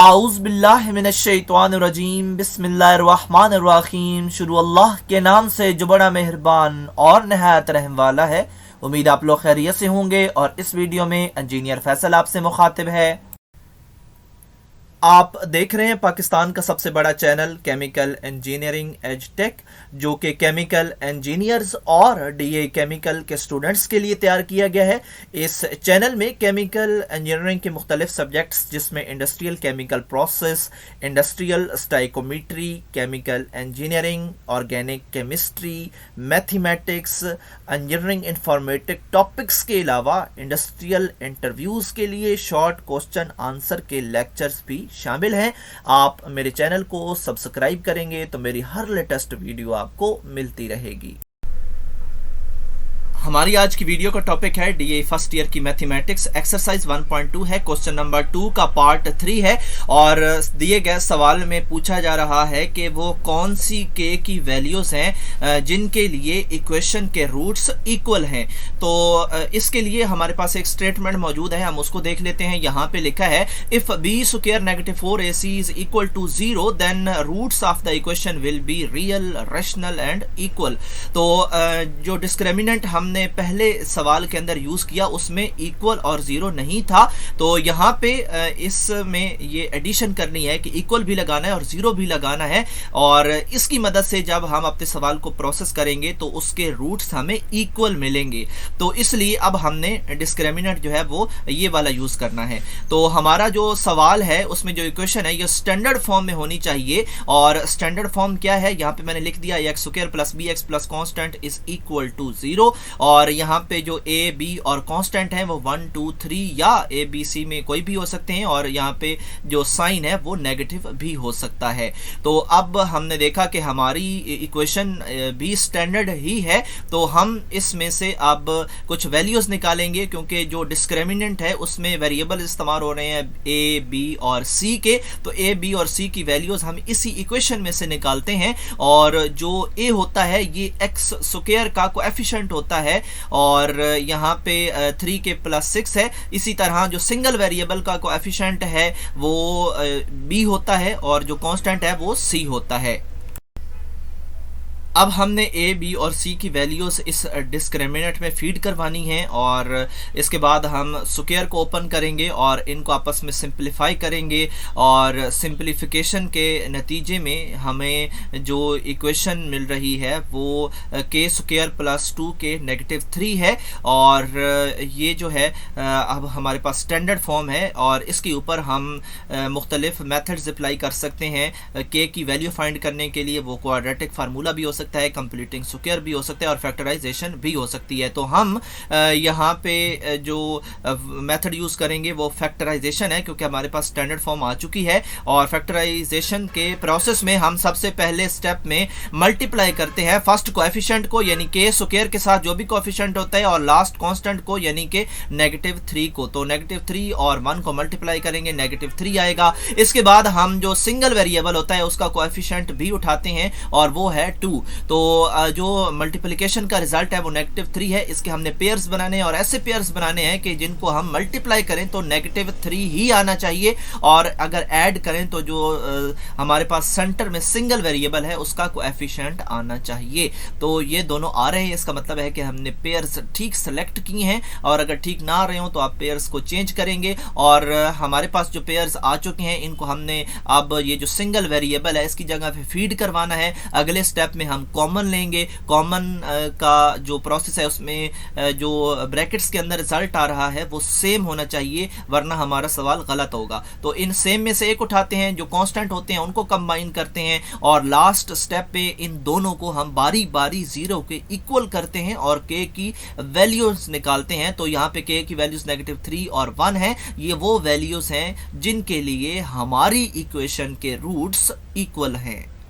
आउज़ुबिल्लाहिमिनश्शैतानिर्रजीम बिस्मिल्लाहिर्रहमानिर्रहीम। शुरू अल्लाह के नाम से जो बड़ा मेहरबान और नहायत रहम वाला है। उम्मीद आप लोग खैरियत से होंगे और इस वीडियो में इंजीनियर फैसल आपसे मुखातिब है। आप देख रहे हैं पाकिस्तान का सबसे बड़ा channel chemical engineering Edge Tech, जो कि केमिकल इंजीनियर्स और डीए केमिकल के स्टूडेंट्स के लिए तैयार किया गया है। इस चैनल में केमिकल इंजीनियरिंग के मुख्तलिफ सब्जेक्ट्स जिसमें industrial chemical process, industrial stoichiometry, chemical engineering, organic chemistry, mathematics, engineering informatic topics के अलावा इंडस्ट्रियल इंटरव्यूज़ के लिए शॉर्ट क्वेश्चन आंसर के लेक्चर्स भी शामिल हैं। आप मेरे चैनल को सब्सक्राइब करेंगे तो मेरी हर लेटेस्ट वीडियो आपको मिलती रहेगी। हमारी आज की वीडियो का टॉपिक है डीए फर्स्ट ईयर की मैथमेटिक्स, एक्सरसाइज 1.2 है, क्वेश्चन नंबर 2 का पार्ट 3 है। और दिए गए सवाल में पूछा जा रहा है कि वो कौन सी के की वैल्यूज हैं जिनके लिए इक्वेशन के रूट्स इक्वल हैं। तो इसके लिए हमारे पास एक स्टेटमेंट मौजूद है, हम उसको देख लेते हैं। यहाँ पे लिखा है if b square negative 4ac is equal to 0 then roots of the equation will be real, rational and equal. तो जो डिस्क्रिमिनेंट हमने पहले सवाल के अंदर यूज किया उसमें इक्वल और 0 नहीं था, तो यहाँ पे इसमें ये एडिशन करनी है कि इक्वल भी लगाना है और 0 भी लगाना है। और इसकी मदद से जब हम अपने सवाल को प्रोसेस करेंगे तो उसके रूट्स हमें इक्वल मिलेंगे। तो इसलिए अब हमने डिस्क्रिमिनेंट जो है वो ये वाला यूज करना है। तो हमारा जो सवाल है उसमें जो इक्वेशन है ये स्टैंडर्ड फॉर्म में होनी चाहिए। और स्टैंडर्ड फॉर्म क्या है, यहाँ पे मैंने लिख दिया x square plus b x plus constant is equal to 0। और यहाँ पे जो ए बी और कांस्टेंट है वो 1 2 3 या ए बी सी में कोई भी हो सकते हैं। और यहाँ पे जो साइन है वो नेगेटिव भी हो सकता है। तो अब हमने देखा कि हमारी इक्वेशन भी स्टैंडर्ड ही है, तो हम इसमें से अब कुछ वैल्यूज निकालेंगे क्योंकि जो डिस्क्रिमिनेंट है उसमें वेरिएबल इस्तेमाल हो रहे हैं ए बी और सी के। तो ए बी और सी की वैल्यूज हम इसी इक्वेशन में से निकालते हैं। और जो ए होता है ये एक्स स्क्वायर का कोएफिशिएंट होता है और यहाँ पे 3 के प्लस 6 है। इसी तरह जो सिंगल वेरिएबल का कोएफिशिएंट है वो b होता है और जो कांस्टेंट है वो c होता है। अब हमने ए बी और सी की वैल्यूज इस डिस्क्रिमिनेंट में फीड करवानी है और इसके बाद हम स्क्वायर को ओपन करेंगे और इनको आपस में सिंप्लीफाई करेंगे। और सिंप्लीफिकेशन के नतीजे में हमें जो इक्वेशन मिल रही है वो के स्क्वायर प्लस 2 के नेगेटिव 3 है। और ये जो है अब हमारे पास स्टैंडर्ड फॉर्म है और इसके ऊपर हम मुख्तलिफ मेथड्स अप्लाई कर सकते हैं। के की वैल्यू फाइंड करने के लिए वो क्वाड्रेटिक फार्मूला भी हो सकता है, कंप्लीटिंग स्क्वायर भी हो सकता है और फैक्टराइजेशन भी हो सकती है। तो हम यहाँ पे जो मेथड यूज करेंगे वो फैक्टराइजेशन है क्योंकि हमारे पास स्टैंडर्ड फॉर्म आ चुकी है। और फैक्टराइजेशन के प्रोसेस में हम सबसे पहले स्टेप में मल्टीप्लाई करते हैं फर्स्ट कोएफिशिएंट को यानी के स्क्वायर के साथ जो भी कोएफिशिएंट होता है और लास्ट कांस्टेंट को यानी कि नेगेटिव 3 को। तो नेगेटिव 3 और 1 को मल्टीप्लाई करेंगे, नेगेटिव 3 आएगा। इसके बाद हम जो सिंगल वेरिएबल होता है उसका कोएफिशिएंट भी उठाते हैं और वो है 2। तो जो मल्टीप्लिकेशन का रिजल्ट है वो नेगेटिव 3 है। इसके हमने पेयर्स बनाने हैं और ऐसे पेयर्स बनाने हैं कि जिनको हम मल्टीप्लाई करें तो नेगेटिव 3 ही आना चाहिए और अगर ऐड करें तो जो हमारे पास सेंटर में सिंगल वेरिएबल है उसका कोएफिशिएंट आना चाहिए। तो ये दोनों आ रहे हैं, इसका मतलब है कि हमने पेयर्स ठीक सेलेक्ट किए हैं। और अगर ठीक ना आ रहे हो तो आप पेयर्स को चेंज करेंगे। और हमारे पास जो पेयर्स आ चुके हैं इनको हमने अब ये जो सिंगल वेरिएबल है इसकी जगह पे फीड करवाना है। अगले स्टेप में हम कॉमन लेंगे। कॉमन का जो प्रोसेस है उसमें जो ब्रैकेट्स के अंदर रिजल्ट आ रहा है वो सेम होना चाहिए वरना हमारा सवाल गलत होगा। तो इन सेम में से एक उठाते हैं, जो कांस्टेंट होते हैं उनको कंबाइन करते हैं और लास्ट स्टेप पे इन दोनों को हम बारी बारी 0 के इक्वल करते हैं और के की वैल्यूज निकालते हैं। तो यहाँ पे के की वैल्यूज नेगेटिव 3 और 1 है। ये वो वैल्यूज हैं जिनके लिए हमारी इक्वेशन के रूट्स इक्वल हैं।